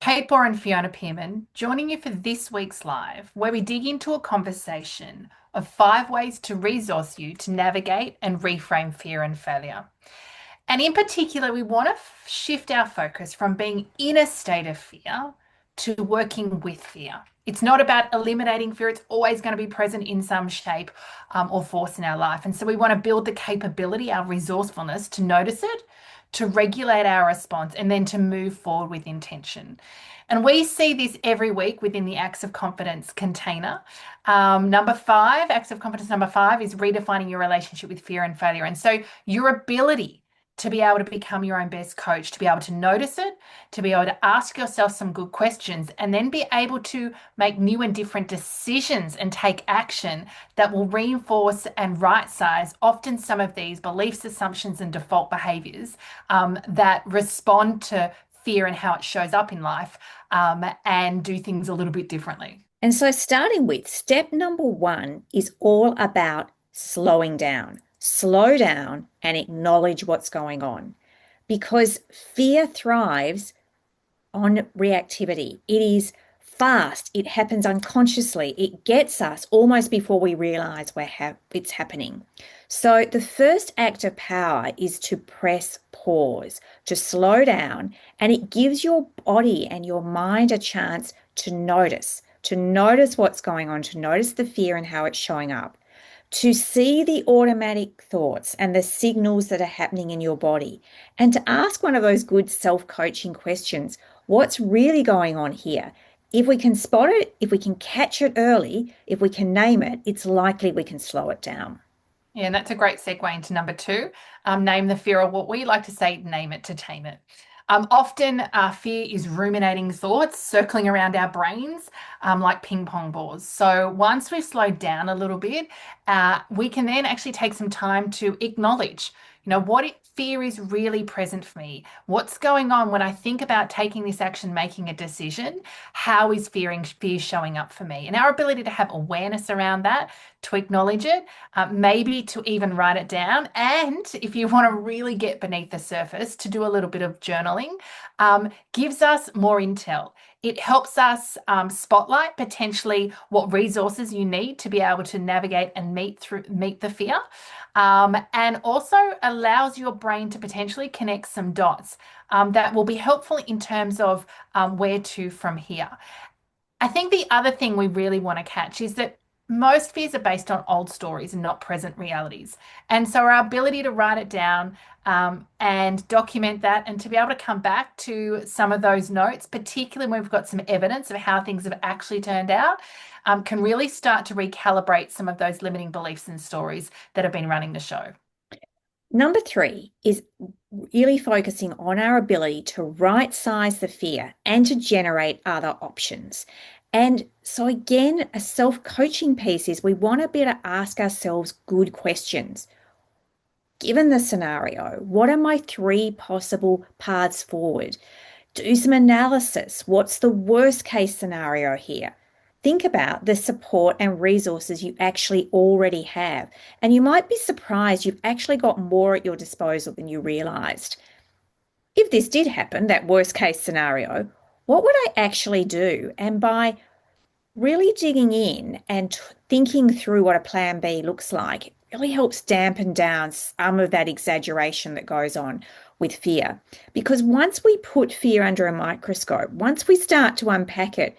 Kate and Fiona Pearman joining you for this week's live, where we dig into a conversation of 5 ways to resource you to navigate and reframe fear and failure. And in particular, we want to shift our focus from being in a state of fear to working with fear. It's not about eliminating fear, it's always going to be present in some shape or force in our life. And so we want to build the capability, our resourcefulness to notice it, to regulate our response, and then to move forward with intention. And we see this every week within the Acts of Confidence container. Number five, Acts of Confidence number five is redefining your relationship with fear and failure. And so your ability to be able to become your own best coach, to be able to notice it, to be able to ask yourself some good questions, and then be able to make new and different decisions and take action that will reinforce and right size often some of these beliefs, assumptions, and default behaviors that respond to fear and how it shows up in life, and do things a little bit differently. And so, starting with step number one is all about slowing down. Slow down and acknowledge what's going on, because fear thrives on reactivity. It is fast. It happens unconsciously. It gets us almost before we realize it's happening. So the first act of power is to press pause, to slow down, and it gives your body and your mind a chance to notice what's going on, to notice the fear and how it's showing up, to see the automatic thoughts and the signals that are happening in your body, and to ask one of those good self-coaching questions. What's really going on here? If we can spot it, if we can catch it early, if we can name it, it's likely we can slow it down. Yeah, and that's a great segue into number two. Name the fear, or what we like to say, name it to tame it. Often, fear is ruminating thoughts circling around our brains like ping pong balls. So once we've slowed down a little bit, we can then actually take some time to acknowledge, fear is really present for me. What's going on when I think about taking this action, making a decision? How is fear showing up for me? And our ability to have awareness around that, to acknowledge it, maybe to even write it down. And if you want to really get beneath the surface, to do a little bit of journaling, gives us more intel. It helps us spotlight potentially what resources you need to be able to navigate and meet the fear, and also allows your brain to potentially connect some dots that will be helpful in terms of where to from here. I think the other thing we really want to catch is that most fears are based on old stories and not present realities. And so our ability to write it down and document that, and to be able to come back to some of those notes, particularly when we've got some evidence of how things have actually turned out, can really start to recalibrate some of those limiting beliefs and stories that have been running the show. Number three is really focusing on our ability to right size the fear and to generate other options. And so again, a self-coaching piece is we want to be able to ask ourselves good questions. Given the scenario, what are my three possible paths forward? Do some analysis. What's the worst case scenario here? Think about the support and resources you actually already have. And you might be surprised you've actually got more at your disposal than you realized. If this did happen, that worst case scenario, what would I actually do? And by really digging in and thinking through what a plan B looks like, it really helps dampen down some of that exaggeration that goes on with fear. Because once we put fear under a microscope, once we start to unpack it,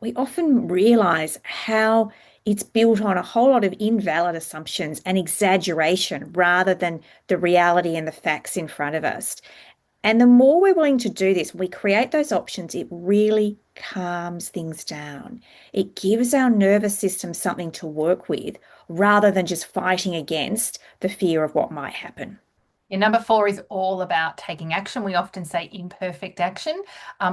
we often realize how it's built on a whole lot of invalid assumptions and exaggeration rather than the reality and the facts in front of us. And the more we're willing to do this, we create those options, it really calms things down. It gives our nervous system something to work with rather than just fighting against the fear of what might happen. Yeah, number four is all about taking action. We often say imperfect action,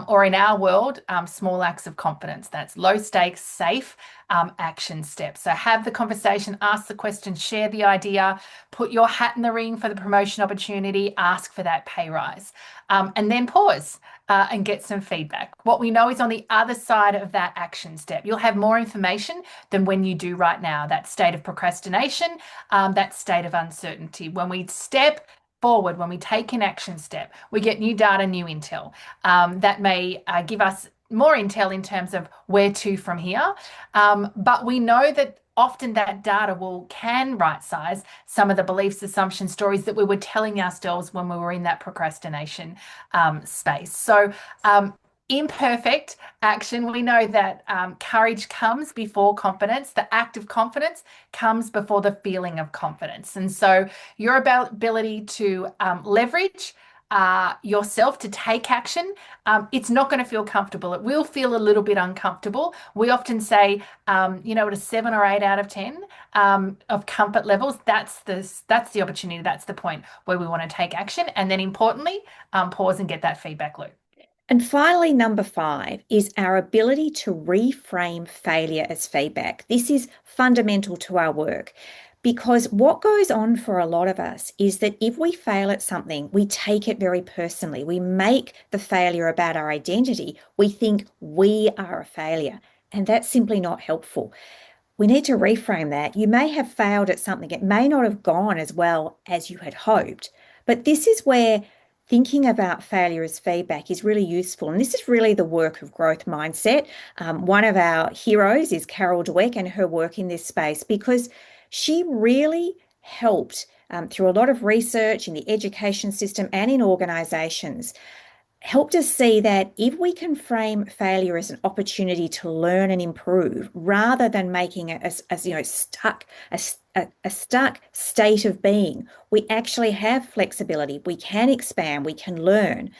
or in our world, small acts of confidence. That's low stakes, safe action steps. So have the conversation, ask the question, share the idea, put your hat in the ring for the promotion opportunity, ask for that pay rise, and then pause and get some feedback. What we know is on the other side of that action step, you'll have more information than when you do right now. That state of procrastination, that state of uncertainty. When we step forward, when we take an action step, we get new data, new intel that may give us more intel in terms of where to from here. But we know that often that data can right size some of the beliefs, assumptions, stories that we were telling ourselves when we were in that procrastination space. So imperfect action, we know that courage comes before confidence. The act of confidence comes before the feeling of confidence. And so your ability to leverage yourself to take action, it's not going to feel comfortable. It will feel a little bit uncomfortable. We often say, at a 7 or 8 out of 10 of comfort levels, that's the opportunity. That's the point where we want to take action. And then importantly, pause and get that feedback loop. And finally, number 5 is our ability to reframe failure as feedback. This is fundamental to our work because what goes on for a lot of us is that if we fail at something, we take it very personally. We make the failure about our identity. We think we are a failure, and that's simply not helpful. We need to reframe that. You may have failed at something. It may not have gone as well as you had hoped, but this is where thinking about failure as feedback is really useful. And this is really the work of growth mindset. One of our heroes is Carol Dweck and her work in this space, because she really helped through a lot of research in the education system and in organizations, helped us see that if we can frame failure as an opportunity to learn and improve, rather than making it as stuck, a stuck state of being, we actually have flexibility. We can expand, we can learn.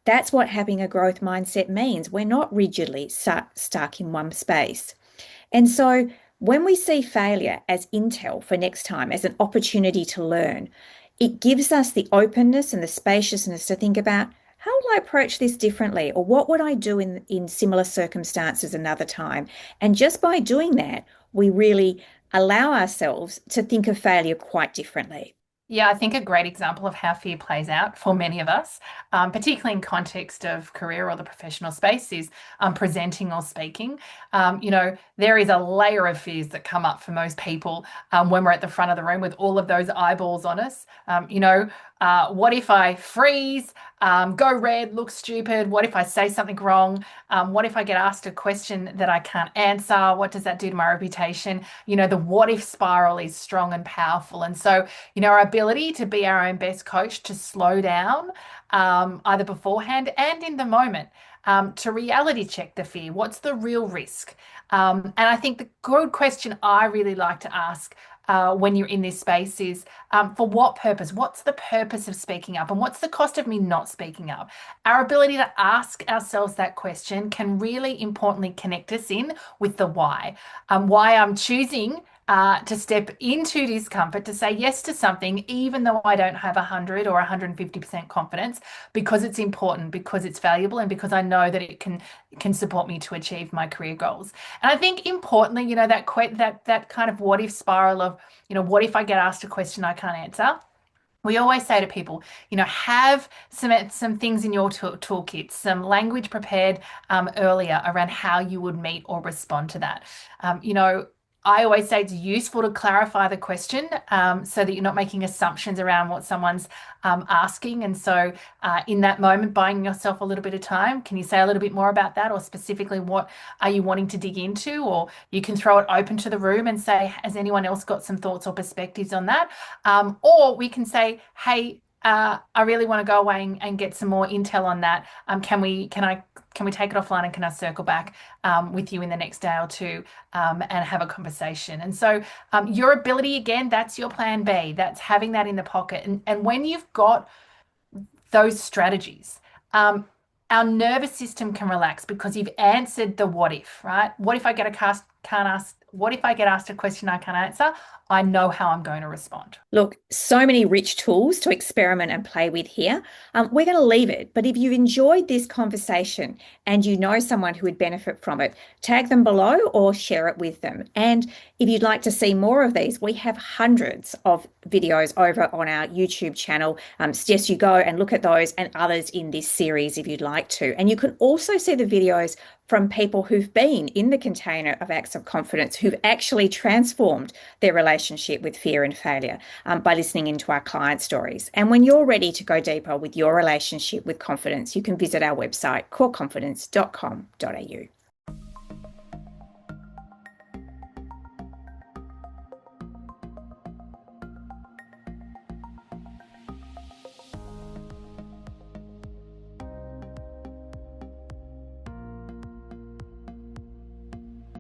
That's what having a growth mindset means. We're not rigidly stuck in one space. And so when we see failure as intel for next time, as an opportunity to learn, it gives us the openness and the spaciousness to think about, how will I approach this differently? Or what would I do in similar circumstances another time? And just by doing that, we really allow ourselves to think of failure quite differently. Yeah, I think a great example of how fear plays out for many of us, particularly in context of career or the professional space, is presenting or speaking. There is a layer of fears that come up for most people when we're at the front of the room with all of those eyeballs on us. What if I freeze, go red, look stupid? What if I say something wrong? What if I get asked a question that I can't answer? What does that do to my reputation? The what if spiral is strong and powerful. And so, our ability to be our own best coach, to slow down either beforehand and in the moment, to reality check the fear. What's the real risk? And I think the good question I really like to ask when you're in this space is, for what purpose? What's the purpose of speaking up? And what's the cost of me not speaking up? Our ability to ask ourselves that question can really importantly connect us in with the why. Why I'm choosing to step into discomfort, to say yes to something, even though I don't have 100 or 150% confidence, because it's important, because it's valuable, and because I know that it can support me to achieve my career goals. And I think importantly, that kind of what if spiral of, what if I get asked a question I can't answer? We always say to people, have some things in your toolkit, some language prepared earlier around how you would meet or respond to that. I always say it's useful to clarify the question so that you're not making assumptions around what someone's asking. And so in that moment, buying yourself a little bit of time, can you say a little bit more about that? Or specifically, what are you wanting to dig into? Or you can throw it open to the room and say, has anyone else got some thoughts or perspectives on that? Or we can say, hey, I really want to go away and get some more intel on that. Can we take it offline, and can I circle back with you in the next day or two and have a conversation? And so your ability, again, that's your plan B. That's having that in the pocket. And when you've got those strategies, our nervous system can relax because you've answered the what if, right? What if I get what if I get asked a question I can't answer? I know how I'm going to respond. Look, so many rich tools to experiment and play with here. We're going to leave it, but if you've enjoyed this conversation and you know someone who would benefit from it, tag them below or share it with them. And if you'd like to see more of these, we have hundreds of videos over on our YouTube channel. Suggest you go and look at those and others in this series if you'd like to. And you can also see the videos from people who've been in the container of acts of confidence, who've actually transformed their relationship with fear and failure by listening into our client stories. And when you're ready to go deeper with your relationship with confidence, you can visit our website, coreconfidence.com.au.